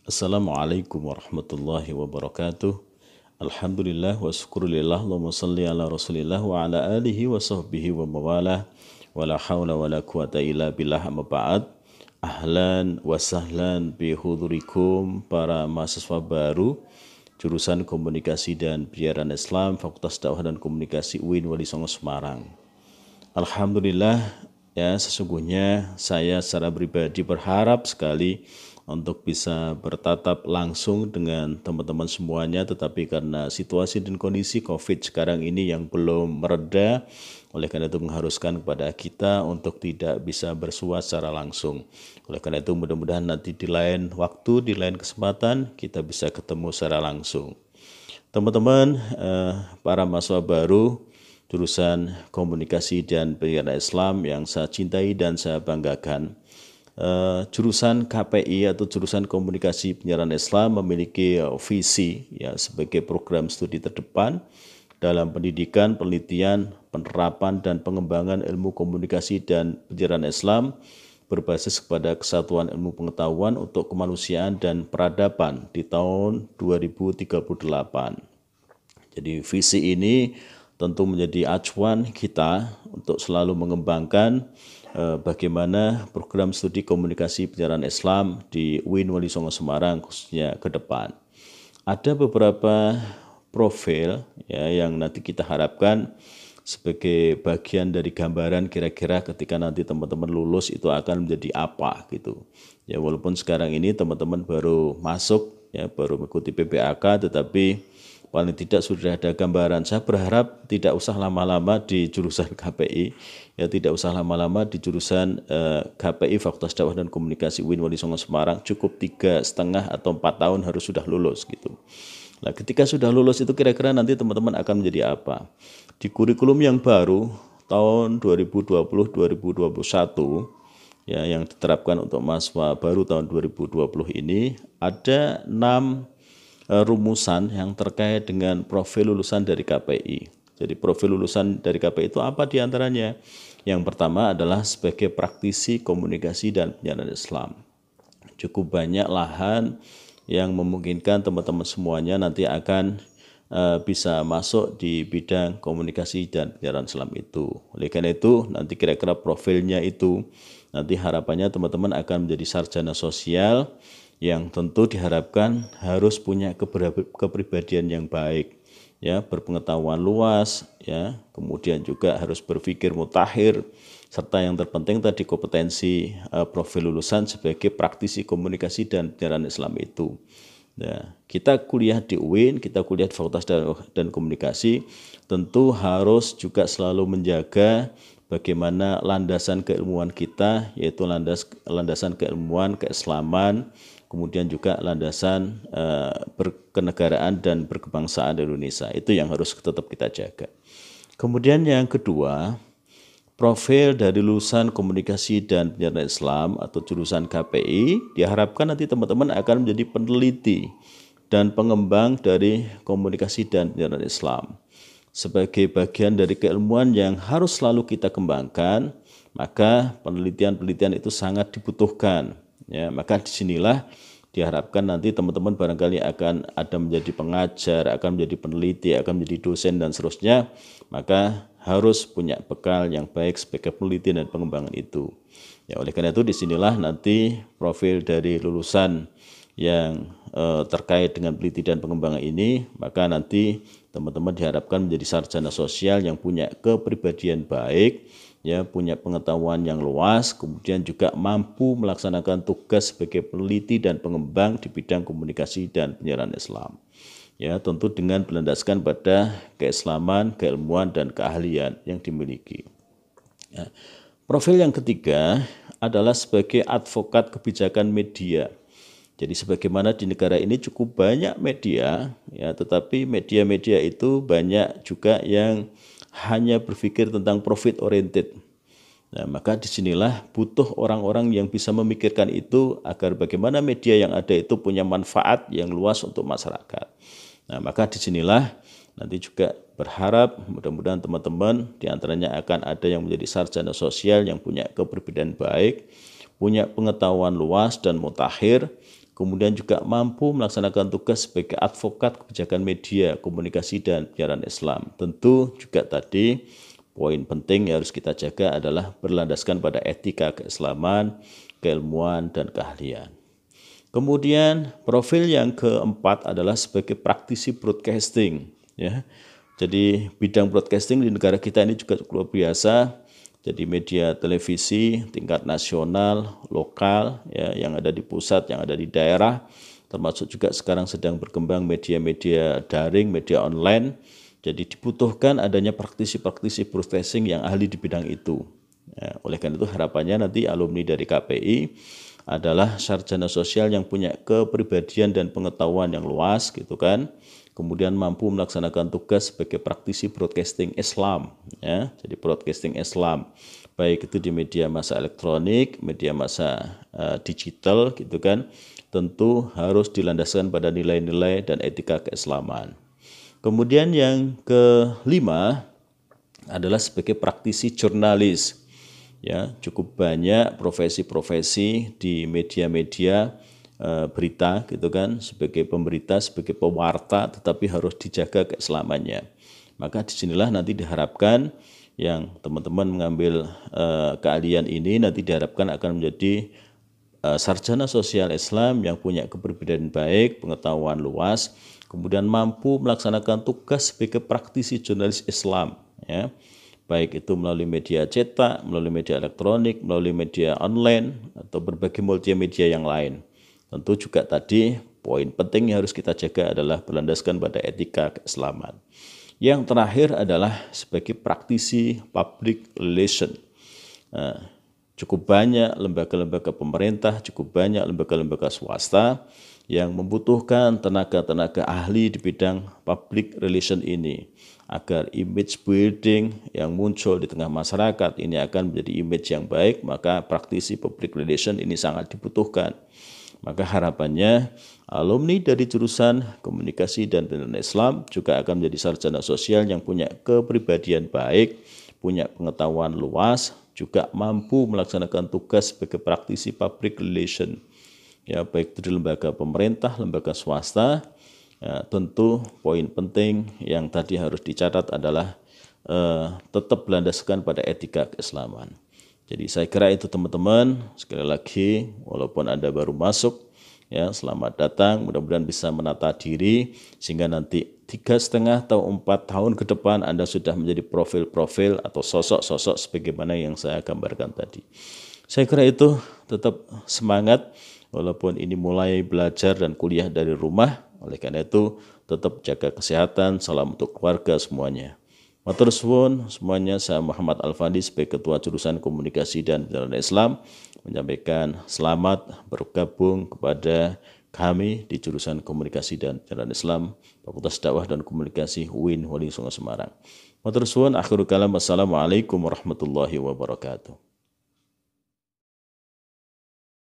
Assalamualaikum warahmatullahi wabarakatuh. Alhamdulillah wa syukurillah. Allahumma salli ala rasulillah wa ala alihi wa sahbihi wa mawalah. Wa la hawla wa la quwata illa billah, amma ba'd. Ahlan wa sahlan bi hudurikum para mahasiswa baru jurusan Komunikasi dan Penyiaran Islam Fakultas Dakwah dan Komunikasi UIN Wali Songo Semarang. Alhamdulillah, ya, sesungguhnya saya secara pribadi berharap sekali untuk bisa bertatap langsung dengan teman-teman semuanya, tetapi karena situasi dan kondisi COVID sekarang ini yang belum mereda, oleh karena itu mengharuskan kepada kita untuk tidak bisa bersua secara langsung. Oleh karena itu mudah-mudahan nanti di lain waktu, di lain kesempatan kita bisa ketemu secara langsung. Teman-teman, para mahasiswa baru jurusan Komunikasi dan Penyiaran Islam yang saya cintai dan saya banggakan, jurusan KPI atau jurusan Komunikasi Penyiaran Islam memiliki visi ya sebagai program studi terdepan dalam pendidikan, penelitian, penerapan dan pengembangan ilmu komunikasi dan penyiaran Islam berbasis kepada kesatuan ilmu pengetahuan untuk kemanusiaan dan peradaban di tahun 2038. Jadi visi ini tentu menjadi acuan kita untuk selalu mengembangkan bagaimana program studi komunikasi penyiaran Islam di UIN Wali Songo Semarang khususnya ke depan. Ada beberapa profil ya yang nanti kita harapkan sebagai bagian dari gambaran kira-kira ketika nanti teman-teman lulus itu akan menjadi apa gitu. Ya walaupun sekarang ini teman-teman baru masuk ya baru mengikuti PPAK, tetapi paling tidak sudah ada gambaran. Saya berharap tidak usah lama-lama di jurusan KPI, ya tidak usah lama-lama di jurusan KPI Fakultas Dakwah dan Komunikasi UIN Wali Songo Semarang, cukup 3,5 atau 4 tahun harus sudah lulus gitu. Nah, ketika sudah lulus itu kira-kira nanti teman-teman akan menjadi apa? Di kurikulum yang baru tahun 2020-2021 ya yang diterapkan untuk mahasiswa baru tahun 2020 ini ada 6 rumusan yang terkait dengan profil lulusan dari KPI. Jadi profil lulusan dari KPI itu apa diantaranya? Yang pertama adalah sebagai praktisi komunikasi dan penyiaran Islam. Cukup banyak lahan yang memungkinkan teman-teman semuanya nanti akan bisa masuk di bidang komunikasi dan penyiaran Islam itu. Oleh karena itu nanti kira-kira profilnya itu nanti harapannya teman-teman akan menjadi sarjana sosial yang tentu diharapkan harus punya kepribadian yang baik, ya, berpengetahuan luas, ya, kemudian juga harus berpikir mutakhir, serta yang terpenting tadi kompetensi profil lulusan sebagai praktisi komunikasi dan penyiaran Islam itu. Nah, kita kuliah di UIN, kita kuliah di Fakultas dan Komunikasi, tentu harus juga selalu menjaga bagaimana landasan keilmuan kita, yaitu landasan keilmuan, keislaman, kemudian juga landasan berkenegaraan dan berkebangsaan Indonesia. Itu yang harus tetap kita jaga. Kemudian yang kedua, profil dari lulusan Komunikasi dan Penyiaran Islam atau jurusan KPI diharapkan nanti teman-teman akan menjadi peneliti dan pengembang dari komunikasi dan penyiaran Islam. Sebagai bagian dari keilmuan yang harus selalu kita kembangkan, maka penelitian-penelitian itu sangat dibutuhkan. Ya, maka disinilah diharapkan nanti teman-teman barangkali akan ada menjadi pengajar, akan menjadi peneliti, akan menjadi dosen dan seterusnya. Maka harus punya bekal yang baik sebagai penelitian dan pengembangan itu. Ya, oleh karena itu disinilah nanti profil dari lulusan yang terkait dengan penelitian dan pengembangan ini, maka nanti teman-teman diharapkan menjadi sarjana sosial yang punya kepribadian baik, ya, punya pengetahuan yang luas, kemudian juga mampu melaksanakan tugas sebagai peneliti dan pengembang di bidang komunikasi dan penyiaran Islam. Ya, tentu dengan berlandaskan pada keislaman, keilmuan dan keahlian yang dimiliki. Ya. Profil yang ketiga adalah sebagai advokat kebijakan media. Jadi sebagaimana di negara ini cukup banyak media, ya, tetapi media-media itu banyak juga yang hanya berpikir tentang profit oriented. Nah, maka disinilah butuh orang-orang yang bisa memikirkan itu agar bagaimana media yang ada itu punya manfaat yang luas untuk masyarakat. Nah, maka disinilah nanti juga berharap mudah-mudahan teman-teman diantaranya akan ada yang menjadi sarjana sosial yang punya kepribadian baik, punya pengetahuan luas dan mutakhir, kemudian juga mampu melaksanakan tugas sebagai advokat kebijakan media, komunikasi, dan penyiaran Islam. Tentu juga tadi poin penting yang harus kita jaga adalah berlandaskan pada etika keislaman, keilmuan, dan keahlian. Kemudian profil yang keempat adalah sebagai praktisi broadcasting, ya. Jadi bidang broadcasting di negara kita ini juga cukup luar biasa. Jadi media televisi tingkat nasional, lokal, ya, yang ada di pusat, yang ada di daerah, termasuk juga sekarang sedang berkembang media-media daring, media online. Jadi dibutuhkan adanya praktisi-praktisi broadcasting yang ahli di bidang itu. Ya, oleh karena itu harapannya nanti alumni dari KPI adalah sarjana sosial yang punya kepribadian dan pengetahuan yang luas, gitu kan. Kemudian mampu melaksanakan tugas sebagai praktisi broadcasting Islam, ya. Jadi broadcasting Islam, baik itu di media massa elektronik, media massa digital, gitu kan. Tentu harus dilandaskan pada nilai-nilai dan etika keislaman. Kemudian yang kelima adalah sebagai praktisi jurnalis. Ya, cukup banyak profesi-profesi di media-media berita, gitu kan, sebagai pemberita, sebagai pewarta, tetapi harus dijaga keislamannya. Maka disinilah nanti diharapkan yang teman-teman mengambil keahlian ini nanti diharapkan akan menjadi sarjana sosial Islam yang punya kepribadian baik, pengetahuan luas, kemudian mampu melaksanakan tugas sebagai praktisi jurnalis Islam, ya. Baik itu melalui media cetak, melalui media elektronik, melalui media online, atau berbagai multimedia yang lain. Tentu juga tadi poin penting yang harus kita jaga adalah berlandaskan pada etika keislaman. Yang terakhir adalah sebagai praktisi public relation. Nah, cukup banyak lembaga-lembaga pemerintah, cukup banyak lembaga-lembaga swasta yang membutuhkan tenaga-tenaga ahli di bidang public relation ini, agar image building yang muncul di tengah masyarakat ini akan menjadi image yang baik, maka praktisi public relation ini sangat dibutuhkan. Maka harapannya alumni dari jurusan komunikasi dan pendidikan Islam juga akan menjadi sarjana sosial yang punya kepribadian baik, punya pengetahuan luas, juga mampu melaksanakan tugas sebagai praktisi public relation, ya, baik itu di lembaga pemerintah, lembaga swasta. Ya, tentu poin penting yang tadi harus dicatat adalah tetap berlandaskan pada etika keislaman. Jadi saya kira itu teman-teman, sekali lagi walaupun Anda baru masuk, ya, selamat datang, mudah-mudahan bisa menata diri sehingga nanti 3,5 atau 4 tahun ke depan Anda sudah menjadi profil-profil atau sosok-sosok sebagaimana yang saya gambarkan tadi. Saya kira itu, tetap semangat walaupun ini mulai belajar dan kuliah dari rumah. Oleh karena itu tetap jaga kesehatan, salam untuk keluarga semuanya. Matur suwun semuanya, saya Muhammad Alfandi sebagai Ketua Jurusan Komunikasi dan Penyiaran Islam menyampaikan selamat bergabung kepada kami di Jurusan Komunikasi dan Penyiaran Islam Fakultas Dakwah dan Komunikasi UIN Wali Songo Semarang. Matur suwun, akhirul kalam, wassalamualaikum warahmatullahi wabarakatuh.